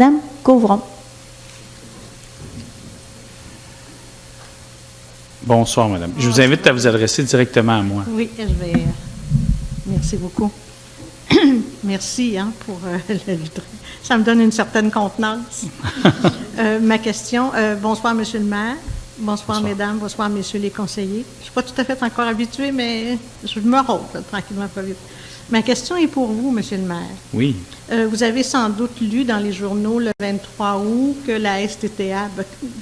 Madame Gauvron. Bonsoir, madame. Je vous invite à vous adresser directement à moi. Oui, je vais. Merci beaucoup. Merci pour le lutrin. Ça me donne une certaine contenance. Ma question, bonsoir, Monsieur le maire. Bonsoir, mesdames. Bonsoir, messieurs les conseillers. Je ne suis pas tout à fait encore habituée, mais je me rôde tranquillement, pas vite. Ma question est pour vous, Monsieur le maire. Oui. Vous avez sans doute lu dans les journaux le 23 août que la STTR,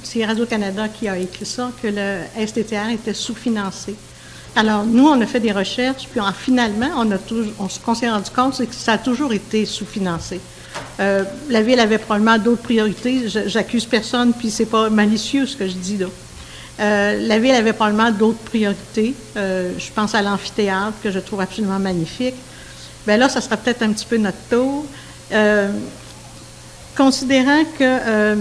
c'est Radio-Canada qui a écrit ça, que le STTR était sous-financé. Alors, nous, on a fait des recherches, puis finalement, on s'est rendu compte que ça a toujours été sous-financé. La Ville avait probablement d'autres priorités. J'accuse personne, puis c'est pas malicieux ce que je dis là. La Ville avait probablement d'autres priorités. Je pense à l'amphithéâtre, que je trouve absolument magnifique. Bien là, ça sera peut-être un petit peu notre tour. Considérant que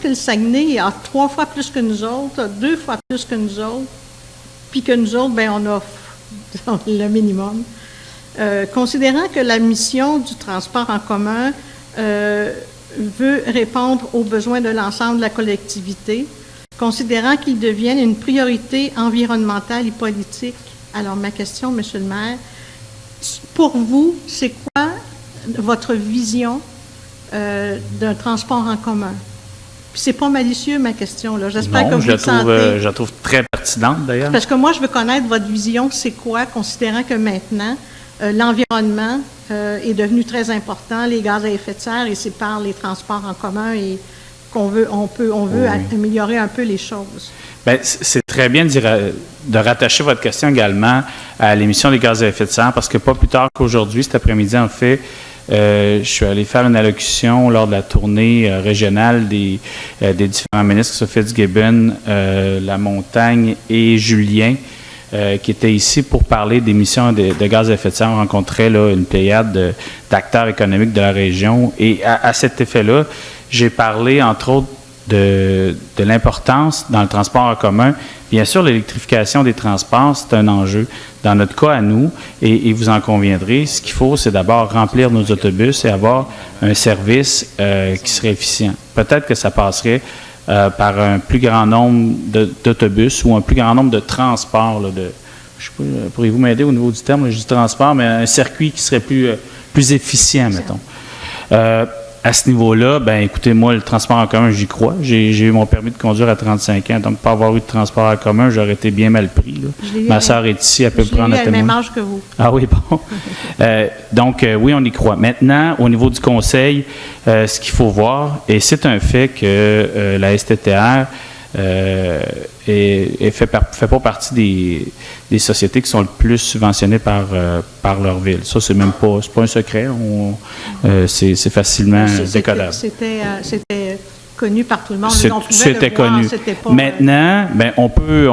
le Saguenay a 3 fois plus que nous autres, 2 fois plus que nous autres, puis que nous autres, bien, on a le minimum. Considérant que la mission du transport en commun veut répondre aux besoins de l'ensemble de la collectivité, considérant qu'il devienne une priorité environnementale et politique. Alors, ma question, Monsieur le maire, pour vous, c'est quoi votre vision d'un transport en commun? Puis c'est pas malicieux, ma question, là. J'espère que vous le sentez. Je la trouve très pertinente, d'ailleurs. Parce que moi, je veux connaître votre vision, c'est quoi, considérant que maintenant, l'environnement est devenu très important, les gaz à effet de serre, et c'est par les transports en commun et on veut améliorer un peu les choses. Bien, c'est très bien de rattacher votre question également à l'émission des gaz à effet de serre, parce que pas plus tard qu'aujourd'hui, cet après-midi, en fait, je suis allé faire une allocution lors de la tournée régionale des différents ministres, Sophie Fitzgibbon, La Montagne et Julien, qui étaient ici pour parler d'émissions de gaz à effet de serre. On rencontrait là, une pléiade d'acteurs économiques de la région. Et à cet effet-là, j'ai parlé, entre autres, de l'importance dans le transport en commun. Bien sûr, l'électrification des transports, c'est un enjeu. Dans notre cas à nous, et vous en conviendrez, ce qu'il faut, c'est d'abord remplir nos autobus et avoir un service qui serait efficient. Peut-être que ça passerait par un plus grand nombre d'autobus ou un plus grand nombre de transports. Là, je sais pas, pourriez-vous m'aider au niveau du terme, là, je dis transport, mais un circuit qui serait plus efficient, mettons. À ce niveau-là, ben écoutez, moi, le transport en commun, j'y crois. J'ai eu mon permis de conduire à 35 ans, donc pas avoir eu de transport en commun, j'aurais été bien mal pris. Là. Ma sœur est ici, elle peut prendre à la même âge que vous. Ah oui, bon. Donc, oui, on y croit. Maintenant, au niveau du conseil, ce qu'il faut voir, et c'est un fait que la STTR fait pas partie des sociétés qui sont le plus subventionnées par leur ville. Ça, c'est pas un secret. C'est facilement décodable. C'était connu par tout le monde. C'était connu. Maintenant, ben, on peut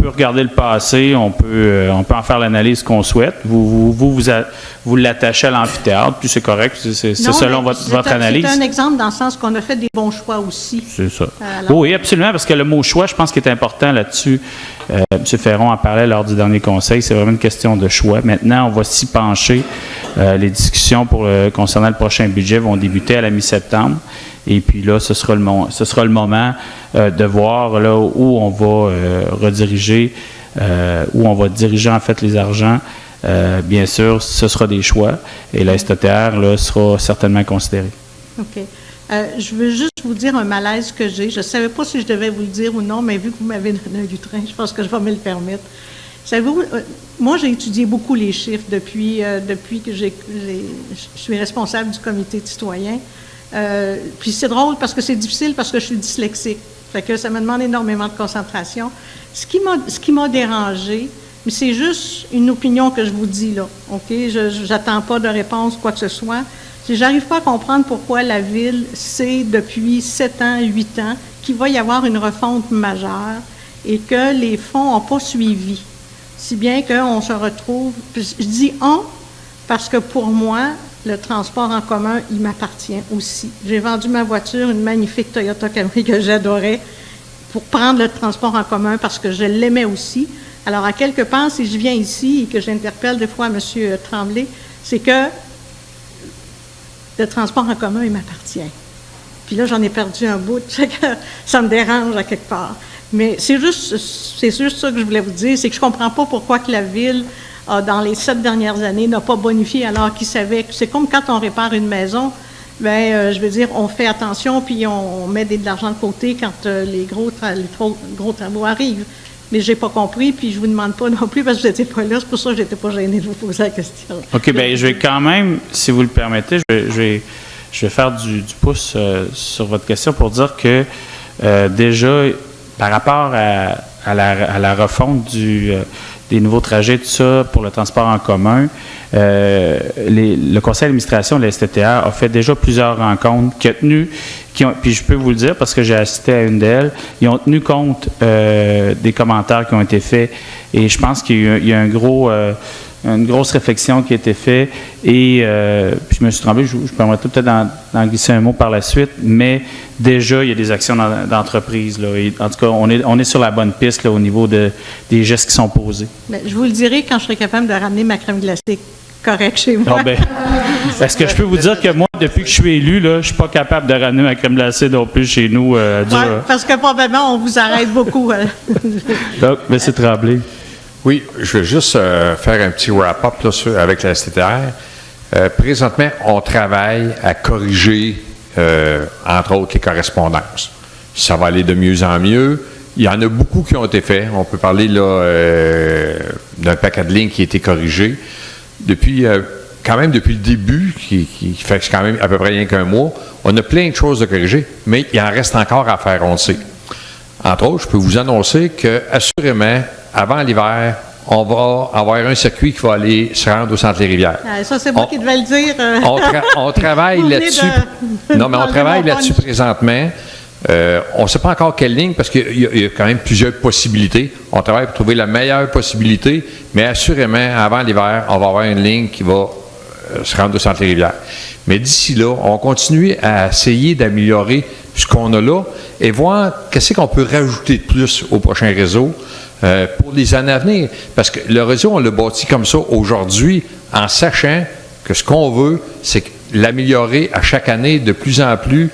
regarder le passé, on peut en faire l'analyse qu'on souhaite. Vous l'attachez à l'amphithéâtre, puis c'est correct, c'est selon votre analyse. C'est un exemple dans le sens qu'on a fait des bons choix aussi. C'est ça. Oui, absolument, parce que le mot choix, je pense qu'il est important là-dessus. M. Ferron en parlait lors du dernier conseil, c'est vraiment une question de choix. Maintenant, on va s'y pencher. Les discussions concernant le prochain budget vont débuter à la mi-septembre. Et puis là, ce sera le moment de voir là où on va rediriger, où on va diriger en fait les argents. Bien sûr, ce sera des choix et la STTR là, sera certainement considérée. OK. Je veux juste vous dire un malaise que j'ai. Je ne savais pas si je devais vous le dire ou non, mais vu que vous m'avez donné un lutrin, je pense que je vais me le permettre. Savez-vous, moi, j'ai étudié beaucoup les chiffres depuis que je suis responsable du comité de citoyens. Puis c'est drôle parce que c'est difficile parce que je suis dyslexique. Fait que ça me demande énormément de concentration. Ce qui m'a dérangé, mais c'est juste une opinion que je vous dis là, OK? Je n'attends pas de réponse, quoi que ce soit. J'arrive pas à comprendre pourquoi la Ville sait depuis 7 ans, 8 ans qu'il va y avoir une refonte majeure et que les fonds n'ont pas suivi. Si bien qu'on se retrouve... Je dis « on » parce que pour moi, le transport en commun, il m'appartient aussi. J'ai vendu ma voiture, une magnifique Toyota Camry que j'adorais, pour prendre le transport en commun parce que je l'aimais aussi. Alors, à quelque part, si je viens ici et que j'interpelle des fois M. Tremblay, c'est que de transport en commun, il m'appartient. Puis là, j'en ai perdu un bout, ça me dérange à quelque part. Mais c'est juste ça que je voulais vous dire, c'est que je ne comprends pas pourquoi que la Ville, dans les 7 dernières années, n'a pas bonifié alors qu'ils savaient que c'est comme quand on répare une maison, je veux dire, on fait attention puis on met de l'argent de côté quand les gros travaux arrivent. Mais je n'ai pas compris, puis je ne vous demande pas non plus parce que vous n'étiez pas là, c'est pour ça que je n'étais pas gênée de vous poser la question. OK, bien, je vais quand même, si vous le permettez, je vais faire du pouce sur votre question pour dire que déjà, par rapport à la refonte des nouveaux trajets, tout ça, pour le transport en commun, le conseil d'administration de la STTR a fait déjà plusieurs rencontres puis je peux vous le dire parce que j'ai assisté à une d'elles, ils ont tenu compte des commentaires qui ont été faits et je pense qu'il y a une grosse réflexion qui a été faite et puis je me suis tremblé, je permettrai peut-être d'en glisser un mot par la suite, mais déjà, il y a des actions d'entreprise. Là, et en tout cas, on est sur la bonne piste là, au niveau des gestes qui sont posés. Bien, je vous le dirai quand je serai capable de ramener ma crème glacée correcte chez moi. Est-ce que je peux vous dire que moi, depuis que je suis élu, là, je ne suis pas capable de ramener ma crème glacée non plus chez nous. Parce que probablement, on vous arrête beaucoup. Donc, M. Tremblay. Oui, je vais juste faire un petit wrap-up là, avec la STTR. Présentement, on travaille à corriger, entre autres, les correspondances. Ça va aller de mieux en mieux. Il y en a beaucoup qui ont été faits. On peut parler là d'un paquet de lignes qui a été corrigé. Quand même depuis le début, qui fait quand même à peu près rien qu'un mois, on a plein de choses à corriger, mais il en reste encore à faire, on le sait. Entre autres, je peux vous annoncer que, assurément, avant l'hiver, on va avoir un circuit qui va aller se rendre au centre des Rivières. Ça, c'est moi qui devais le dire. On travaille là-dessus. Non, mais on travaille là-dessus présentement. On ne sait pas encore quelle ligne parce qu'il y a quand même plusieurs possibilités. On travaille pour trouver la meilleure possibilité, mais assurément, avant l'hiver, on va avoir une ligne qui va se rendre au centre des Rivières. Mais d'ici là, on continue à essayer d'améliorer ce qu'on a là et voir qu'est-ce qu'on peut rajouter de plus au prochain réseau pour les années à venir. Parce que le réseau, on l'a bâti comme ça aujourd'hui en sachant que ce qu'on veut, c'est l'améliorer à chaque année de plus en plus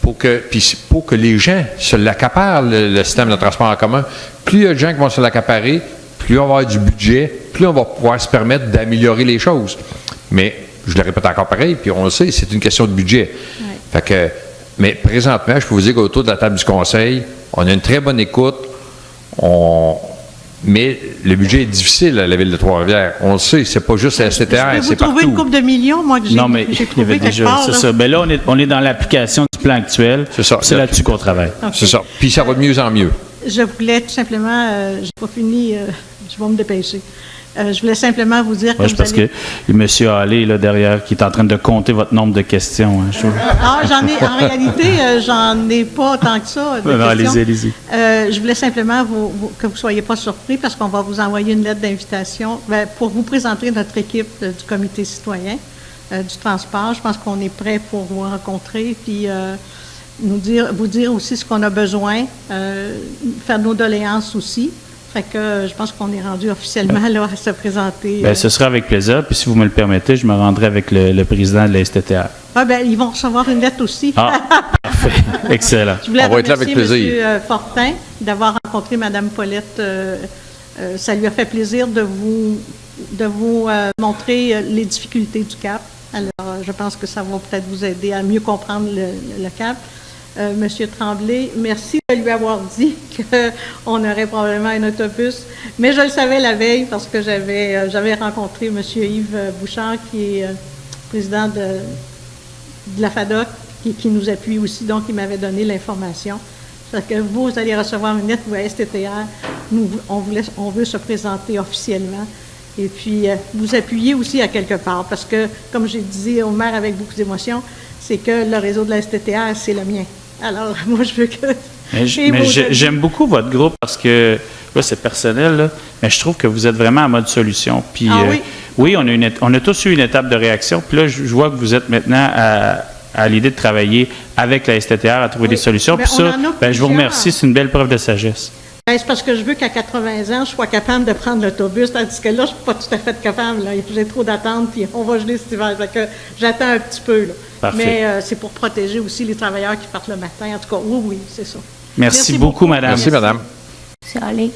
pour que les gens se l'accaparent, le système de transport en commun. Plus il y a de gens qui vont se l'accaparer, plus on va avoir du budget, plus on va pouvoir se permettre d'améliorer les choses. Mais, je le répète encore pareil, puis on le sait, c'est une question de budget. Oui. Fait que, mais présentement, je peux vous dire qu'autour de la table du conseil, on a une très bonne écoute, mais le budget est difficile à la Ville de Trois-Rivières. On le sait, c'est pas juste la STTR, c'est partout. Vous trouvez une couple de millions, moi, que j'ai trouvé quelque part. C'est ça. Mais là, on est dans l'application du plan actuel. C'est ça. C'est là-dessus qu'on travaille. Okay. C'est ça. Puis ça va de mieux en mieux. Je voulais tout simplement, j'ai pas fini, je vais me dépêcher. Je voulais simplement vous dire que parce que M. Hallé, là, derrière, qui est en train de compter votre nombre de questions. Hein, en réalité, j'en ai pas tant que ça. Non, allez-y. Je voulais simplement que vous ne soyez pas surpris parce qu'on va vous envoyer une lettre d'invitation pour vous présenter notre équipe du comité citoyen du transport. Je pense qu'on est prêt pour vous rencontrer puis vous dire aussi ce qu'on a besoin, faire nos doléances aussi. Fait que je pense qu'on est rendu officiellement là à se présenter. Bien, ce sera avec plaisir. Puis si vous me le permettez, je me rendrai avec le président de la STTR. Ah bien, ils vont recevoir une lettre aussi. Ah, parfait. Excellent. Je voulais On va être là avec plaisir. M. Fortin d'avoir rencontré Mme Paulette. Ça lui a fait plaisir de vous montrer les difficultés du CAP. Alors, je pense que ça va peut-être vous aider à mieux comprendre le CAP. Monsieur Tremblay, merci de lui avoir dit qu'on aurait probablement un autobus, mais je le savais la veille parce que j'avais rencontré M. Yves Bouchard, qui est président de la FADOC, qui nous appuie aussi, donc il m'avait donné l'information. C'est que vous allez recevoir une lettre, vous, à STTR, on veut se présenter officiellement. Et puis, vous appuyez aussi à quelque part, parce que, comme j'ai dit au maire avec beaucoup d'émotion, c'est que le réseau de la STTR, c'est le mien. Alors, moi, je veux que... Mais j'aime beaucoup votre groupe parce que, là, c'est personnel, là, mais je trouve que vous êtes vraiment en mode solution. Puis, oui, on a tous eu une étape de réaction. Puis là, je vois que vous êtes maintenant à l'idée de travailler avec la STTR à trouver des solutions. Puis ça, je vous remercie. C'est une belle preuve de sagesse. Ben, c'est parce que je veux qu'à 80 ans, je sois capable de prendre l'autobus, tandis que là, je ne suis pas tout à fait capable. Là. J'ai trop d'attente, puis on va geler cet hiver. Fait que j'attends un petit peu. Là. Parfait. Mais c'est pour protéger aussi les travailleurs qui partent le matin. En tout cas, oui, c'est ça. Merci beaucoup, madame. Merci, madame. C'est allé.